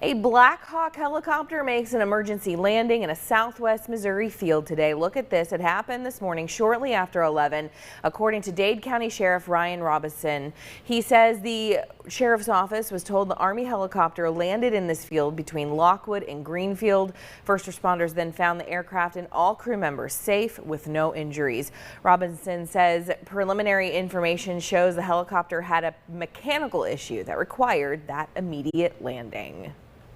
A Black Hawk helicopter makes an emergency landing in a southwest Missouri field today. Look at this. It happened this morning shortly after 11, according to Dade County Sheriff Ryan Robison. He says the sheriff's office was told the Army helicopter landed in this field between Lockwood and Greenfield. First responders then found the aircraft and all crew members safe with no injuries. Robinson says preliminary information shows the helicopter had a mechanical issue that required that immediate landing.